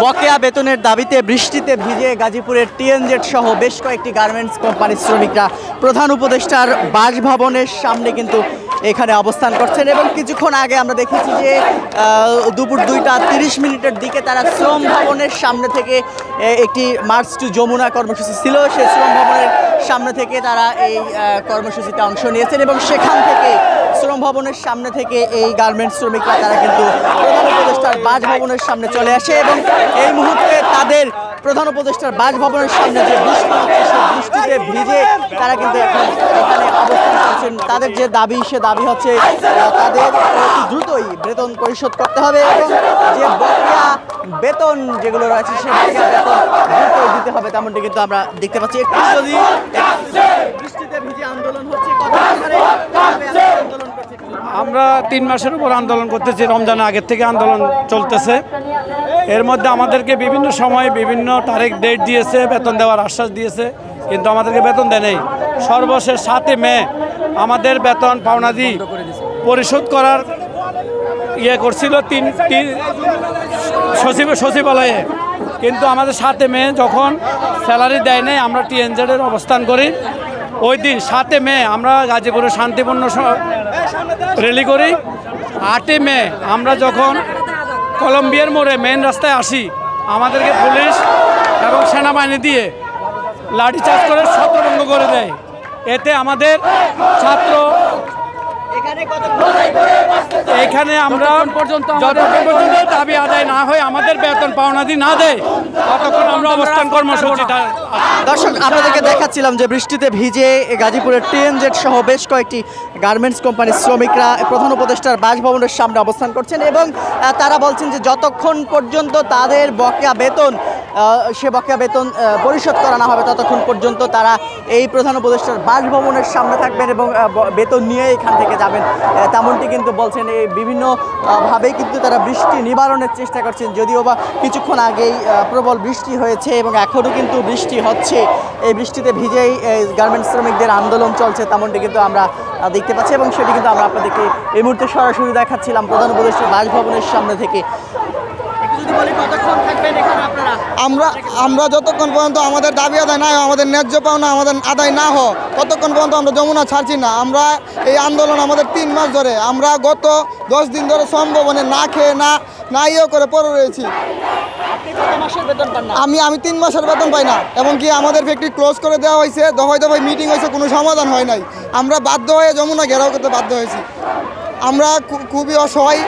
বকেয়া বেতনের দাবিতে বৃষ্টিতে ভিজে গাজীপুরের টিএনজেড সহ বেশ কয়েকটি গার্মেন্টস কোম্পানির শ্রমিকরা প্রধান উপদেষ্টার বাসভবনের সামনে কিন্তু এখানে অবস্থান করছেন এবং কিছুক্ষণ আগে আমরা দেখেছি যে দুপুর 2:30 দিকে তারা শ্রম ভবনের সামনে থেকে একটি মার্চ টু যমুনা কর্মসূচি ছিল, সেই শ্রম ভবনের সামনে থেকে তারা এই কর্মসূচিতে অংশ নিয়েছেন এবং সেখান থেকে শ্রম ভবনের সামনে থেকে এই গার্মেন্টস শ্রমিকরা তারা কিন্তু প্রধান উপদেষ্টার বাসভবনের সামনে চলে আসে এবং এই মুহূর্তে তাদের প্রধান উপদেষ্টার বাসভবনের সামনে যে বৃষ্টি হচ্ছে সেই বৃষ্টিতে ভিজে তারা কিন্তু এখন এখানে অবস্থান করছেন। তাদের যে দাবি সে দাবি হচ্ছে তাদের অতি দ্রুতই বেতন পরিশোধ করতে হবে এবং যে বকেয়া বেতন যেগুলো রয়েছে সেই বকেয়া বেতন দ্রুতই দিতে হবে, তেমনটি কিন্তু আমরা দেখতে পাচ্ছি। একটু যদি বৃষ্টিতে ভিজে আন্দোলন হচ্ছে, আন্দোলন করছে আমরা 3 মাসের উপর আন্দোলন করতেছি, রমজানের আগের থেকে আন্দোলন চলতেছে। এর মধ্যে আমাদেরকে বিভিন্ন সময় বিভিন্ন তারিখ ডেট দিয়েছে, বেতন দেওয়ার আশ্বাস দিয়েছে, কিন্তু আমাদেরকে বেতন দেয় নাই। সর্বশেষ 7 মে আমাদের বেতন পাওনাদি পরিশোধ করার করছিল সচিবালয়ে, কিন্তু আমাদের 7 মে যখন স্যালারি দেয় নাই আমরা টিএনজেডের অবস্থান করি। ওই দিন 7 মে আমরা গাজীপুরে শান্তিপূর্ণ র্যালি করি। 8 মে আমরা যখন কলম্বিয়ার মোড়ে মেন রাস্তায় আসি আমাদেরকে পুলিশ এবং সেনাবাহিনী দিয়ে লাঠিচার্জ করে ছত্রভঙ্গ করে দেয়। এতে আমাদের ছাত্র এখানে আমরা যতক্ষণ পর্যন্ত দাবি আদায় না হয়, আমাদের বেতন পাওনাদি না দেয়, ততক্ষণ আমরা অবস্থান কর্মসূচিটা। দর্শক, আপনাদেরকে দেখাচ্ছিলাম যে বৃষ্টিতে ভিজে গাজীপুরের টিএনজেড সহ বেশ কয়েকটি গার্মেন্টস কোম্পানির শ্রমিকরা প্রধান উপদেষ্টার বাসভবনের সামনে অবস্থান করছেন এবং তারা বলছেন যে যতক্ষণ পর্যন্ত তাদের বকেয়া বেতন সে বকেয়া বেতন পরিশোধ করা না হবে ততক্ষণ পর্যন্ত তারা এই প্রধান উপদেষ্টার বাসভবনের সামনে থাকবেন এবং বেতন নিয়ে এখান থেকে যাবেন, তেমনটি কিন্তু বলছেন। এই বিভিন্নভাবেই কিন্তু তারা বৃষ্টি নিবারণের চেষ্টা করছেন, যদিও বা কিছুক্ষণ আগেই প্রবল বৃষ্টি হয়েছে এবং এখনও কিন্তু বৃষ্টি হচ্ছে। এই বৃষ্টিতে ভিজেই গার্মেন্টস শ্রমিকদের আন্দোলন চলছে, তেমনটি কিন্তু আমরা দেখতে পাচ্ছি এবং সেটি কিন্তু আমরা আপনাদেরকে এই মুহূর্তে সরাসরি দেখাচ্ছিলাম প্রধান উপদেষ্টার বাসভবনের সামনে থেকে। আমরা যতক্ষণ পর্যন্ত আমাদের দাবি আদায় না হয়, আমাদের ন্যায্য পাওনা আমাদের আদায় না হয়, ততক্ষণ পর্যন্ত আমরা যমুনা ছাড়ছি না। আমরা এই আন্দোলন আমাদের 3 মাস ধরে, আমরা গত 10 দিন ধরে শ্রম ভবনে না খেয়ে না করে পড়ে রয়েছি। আমি 3 মাসের বেতন পাই না, এবং কি আমাদের ফ্যাক্টরি ক্লোজ করে দেওয়া হয়েছে, দফায় মিটিং হয়েছে, কোনো সমাধান হয় নাই। আমরা বাধ্য হয়ে যমুনা ঘেরাও করতে বাধ্য হয়েছি। আমরা খুবই অসহায়,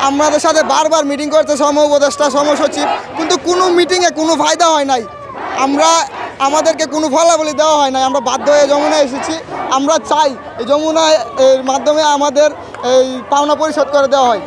আমাদের সাথে বারবার মিটিং করতে শ্রম উপদেষ্টা, শ্রম সচিব, কিন্তু কোনো মিটিংয়ে কোনো ফায়দা হয় নাই। আমাদেরকে কোনো ফলাফলই দেওয়া হয় নাই। আমরা বাধ্য হয়ে যমুনায় এসেছি। আমরা চাই এই যমুনা এর মাধ্যমে আমাদের এই পাওনা পরিশোধ করে দেওয়া হয়।